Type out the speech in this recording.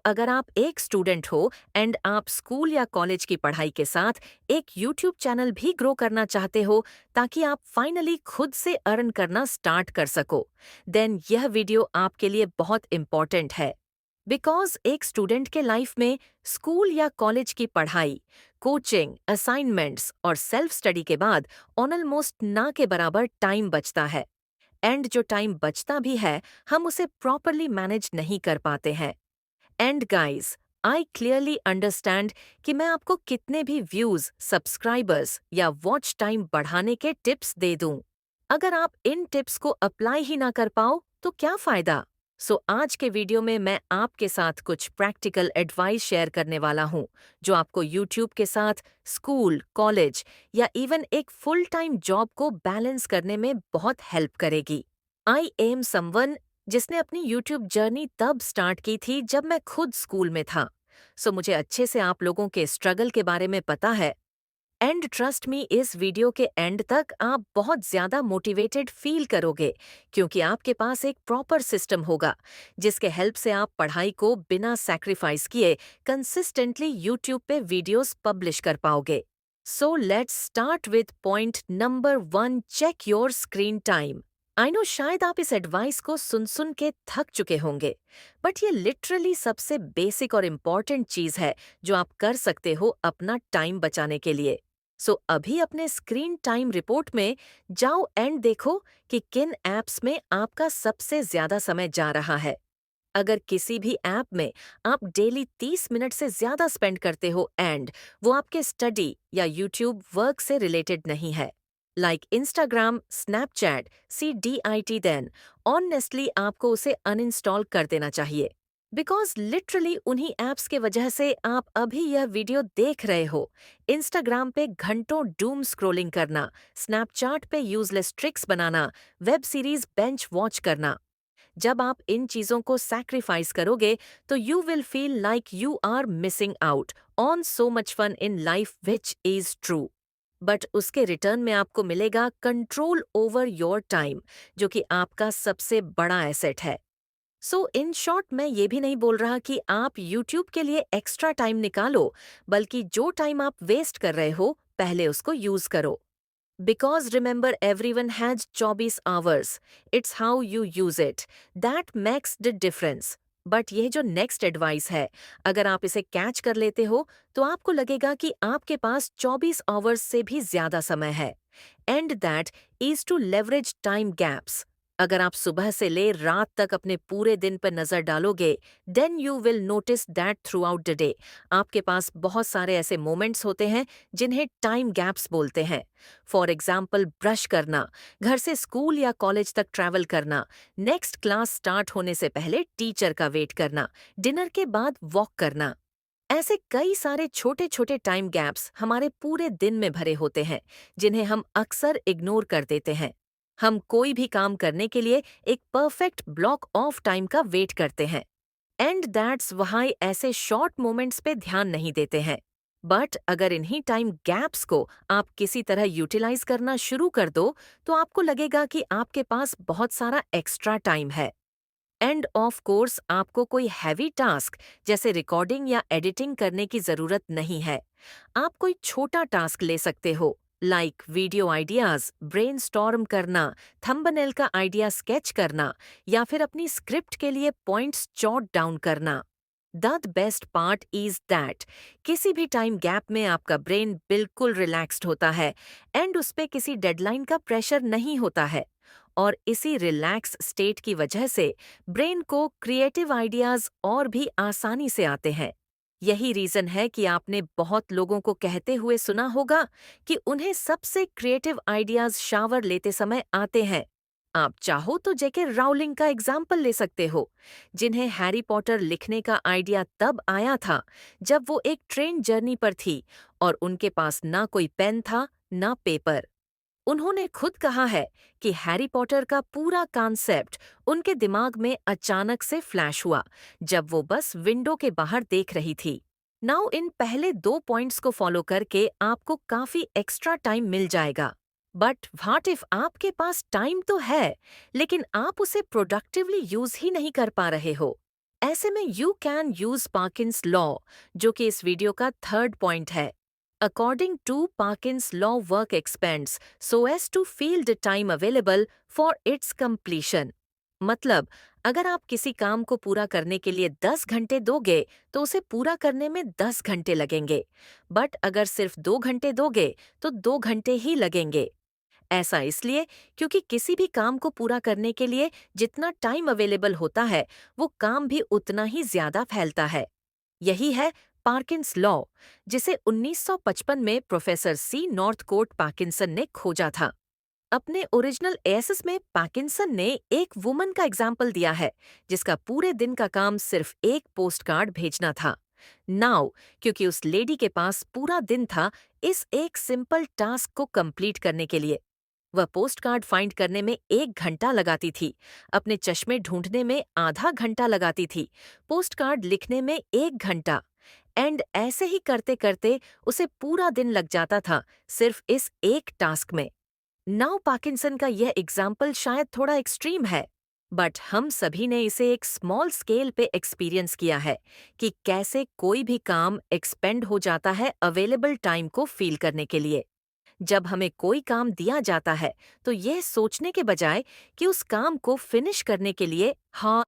अगर आप एक स्टूडेंट हो एंड आप स्कूल या कॉलेज की पढ़ाई के साथ एक यूट्यूब चैनल भी ग्रो करना चाहते हो ताकि आप फाइनली खुद से अर्न करना स्टार्ट कर सको, देन यह वीडियो आपके लिए बहुत इम्पोर्टेंट है। बिकॉज एक स्टूडेंट के लाइफ में स्कूल या कॉलेज की पढ़ाई, कोचिंग, असाइनमेंट्स और सेल्फ स्टडी के बाद ऑलमोस्ट ना के बराबर टाइम बचता है। एंड जो टाइम बचता भी है, हम उसे प्रॉपरली मैनेज नहीं कर पाते हैं। And guys, I clearly understand कि मैं आपको कितने भी व्यूज, सब्सक्राइबर्स या वॉच टाइम बढ़ाने के टिप्स दे दूं। अगर आप इन टिप्स को अप्लाई ही ना कर पाओ तो क्या फायदा। आज के वीडियो में मैं आपके साथ कुछ प्रैक्टिकल एडवाइस शेयर करने वाला हूं, जो आपको यूट्यूब के साथ स्कूल, कॉलेज या इवन एक फुल टाइम जॉब को बैलेंस करने में बहुत हेल्प करेगी। आई एम समवन जिसने अपनी यूट्यूब जर्नी तब स्टार्ट की थी जब मैं खुद स्कूल में था। मुझे अच्छे से आप लोगों के स्ट्रगल के बारे में पता है। एंड ट्रस्ट मी, इस वीडियो के एंड तक आप बहुत ज्यादा मोटिवेटेड फील करोगे, क्योंकि आपके पास एक प्रॉपर सिस्टम होगा जिसके हेल्प से आप पढ़ाई को बिना सैक्रिफाइस किए कंसिस्टेंटली यूट्यूब पे वीडियोस पब्लिश कर पाओगे। Let's start with point number 1, check your screen time. I know शायद आप इस एडवाइस को सुन सुन के थक चुके होंगे, बट ये लिटरली सबसे बेसिक और इम्पॉर्टेंट चीज है जो आप कर सकते हो अपना टाइम बचाने के लिए। अभी अपने स्क्रीन टाइम रिपोर्ट में जाओ एंड देखो कि किन ऐप्स में आपका सबसे ज्यादा समय जा रहा है। अगर किसी भी ऐप में आप डेली 30 मिनट से ज्यादा स्पेंड करते हो एंड वो आपके स्टडी या यूट्यूब वर्क से रिलेटेड नहीं है, like Instagram, Snapchat, CDIT, then honestly आपको उसे अनइंस्टॉल कर देना चाहिए। बिकॉज लिटरली उन्हीं ऐप्स के वजह से आप अभी यह वीडियो देख रहे हो। इंस्टाग्राम पे घंटों डूम स्क्रोलिंग करना, स्नैपचैट पे यूजलेस ट्रिक्स बनाना, वेब सीरीज बेंच वॉच करना। जब आप इन चीजों को सैक्रिफाइस करोगे तो you will feel like you are missing out on so much fun in life, which is true. But उसके रिटर्न में आपको मिलेगा कंट्रोल ओवर योर टाइम, जो कि आपका सबसे बड़ा एसेट है। इन शॉर्ट, मैं ये भी नहीं बोल रहा कि आप यूट्यूब के लिए एक्स्ट्रा टाइम निकालो, बल्कि जो टाइम आप वेस्ट कर रहे हो पहले उसको यूज करो। Because remember, everyone has 24 hours. It's how you use it. That makes the difference. But यह जो नेक्स्ट एडवाइस है, अगर आप इसे कैच कर लेते हो तो आपको लगेगा कि आपके पास 24 आवर्स से भी ज्यादा समय है। And that is to leverage time gaps. अगर आप सुबह से ले रात तक अपने पूरे दिन पर नजर डालोगे, then you will notice that throughout the day आपके पास बहुत सारे ऐसे मोमेंट्स होते हैं जिन्हें टाइम गैप्स बोलते हैं। फॉर एग्जाम्पल, ब्रश करना, घर से स्कूल या कॉलेज तक ट्रैवल करना, नेक्स्ट क्लास स्टार्ट होने से पहले टीचर का वेट करना, डिनर के बाद वॉक करना। ऐसे कई सारे छोटे छोटे टाइम गैप्स हमारे पूरे दिन में भरे होते हैं, जिन्हें हम अक्सर इग्नोर कर देते हैं। हम कोई भी काम करने के लिए एक परफेक्ट ब्लॉक ऑफ टाइम का वेट करते हैं, एंड दैट्स व्हाई ऐसे शॉर्ट मोमेंट्स पे ध्यान नहीं देते हैं। बट अगर इन्हीं टाइम गैप्स को आप किसी तरह यूटिलाइज करना शुरू कर दो, तो आपको लगेगा कि आपके पास बहुत सारा एक्स्ट्रा टाइम है। एंड ऑफ कोर्स, आपको कोई हैवी टास्क जैसे रिकॉर्डिंग या एडिटिंग करने की जरूरत नहीं है। आप कोई छोटा टास्क ले सकते हो, लाइक वीडियो आइडियाज ब्रेनस्टॉर्म करना, थंबनेल का आइडिया स्केच करना, या फिर अपनी स्क्रिप्ट के लिए पॉइंट्स जॉट डाउन करना। The best part is that किसी भी टाइम गैप में आपका ब्रेन बिल्कुल रिलैक्स्ड होता है एंड उस पे किसी डेडलाइन का प्रेशर नहीं होता है। और इसी रिलैक्स स्टेट की वजह से ब्रेन को क्रिएटिव आइडियाज और भी आसानी से आते हैं। यही रीजन है कि आपने बहुत लोगों को कहते हुए सुना होगा कि उन्हें सबसे क्रिएटिव आइडियाज शावर लेते समय आते हैं। आप चाहो तो जेके राउलिंग का एग्जाम्पल ले सकते हो, जिन्हें हैरी पॉटर लिखने का आइडिया तब आया था जब वो एक ट्रेन जर्नी पर थी और उनके पास ना कोई पेन था ना पेपर। उन्होंने खुद कहा है कि हैरी पॉटर का पूरा कॉन्सेप्ट उनके दिमाग में अचानक से फ्लैश हुआ जब वो बस विंडो के बाहर देख रही थी। नाउ इन पहले 2 पॉइंट्स को फॉलो करके आपको काफी एक्स्ट्रा टाइम मिल जाएगा। बट व्हाट इफ आपके पास टाइम तो है, लेकिन आप उसे प्रोडक्टिवली यूज ही नहीं कर पा रहे हो। ऐसे में you can use Parkinson's law, जो कि इस वीडियो का थर्ड पॉइंट है। According to Parkinson's law, work expands so as to fill the time available for its completion. मतलब, अगर आप किसी काम को पूरा करने के लिए 10 घंटे दोगे तो उसे पूरा करने में 10 घंटे लगेंगे, बट अगर सिर्फ 2 घंटे दोगे तो 2 घंटे ही लगेंगे। ऐसा इसलिए क्योंकि किसी भी काम को पूरा करने के लिए जितना टाइम अवेलेबल होता है, वो काम भी उतना ही ज्यादा फैलता है। यही है पार्किंस लॉ, जिसे 1955 में प्रोफेसर सी नॉर्थकोट पार्किंसन ने खोजा था। अपने ओरिजिनल एसेस में पार्किंसन ने एक वुमन का एग्जाम्पल दिया है, जिसका पूरे दिन का काम सिर्फ एक पोस्ट कार्ड भेजना था। नाउ, क्योंकि उस लेडी के पास पूरा दिन था इस एक सिंपल टास्क को कंप्लीट करने के लिए, वह पोस्ट कार्ड फाइंड करने में 1 घंटा लगाती थी, अपने चश्मे ढूंढने में आधा घंटा लगाती थी, पोस्ट कार्ड लिखने में 1 घंटा, एंड ऐसे ही करते करते उसे पूरा दिन लग जाता था सिर्फ इस एक टास्क में। नाउ पार्किंसन का यह एग्जाम्पल शायद थोड़ा एक्सट्रीम है, बट हम सभी ने इसे एक स्मॉल स्केल पे एक्सपीरियंस किया है कि कैसे कोई भी काम एक्सपेंड हो जाता है अवेलेबल टाइम को फील करने के लिए। जब हमें कोई काम दिया जाता है तो यह सोचने के बजाय कि उस काम को फिनिश करने के लिए हाँ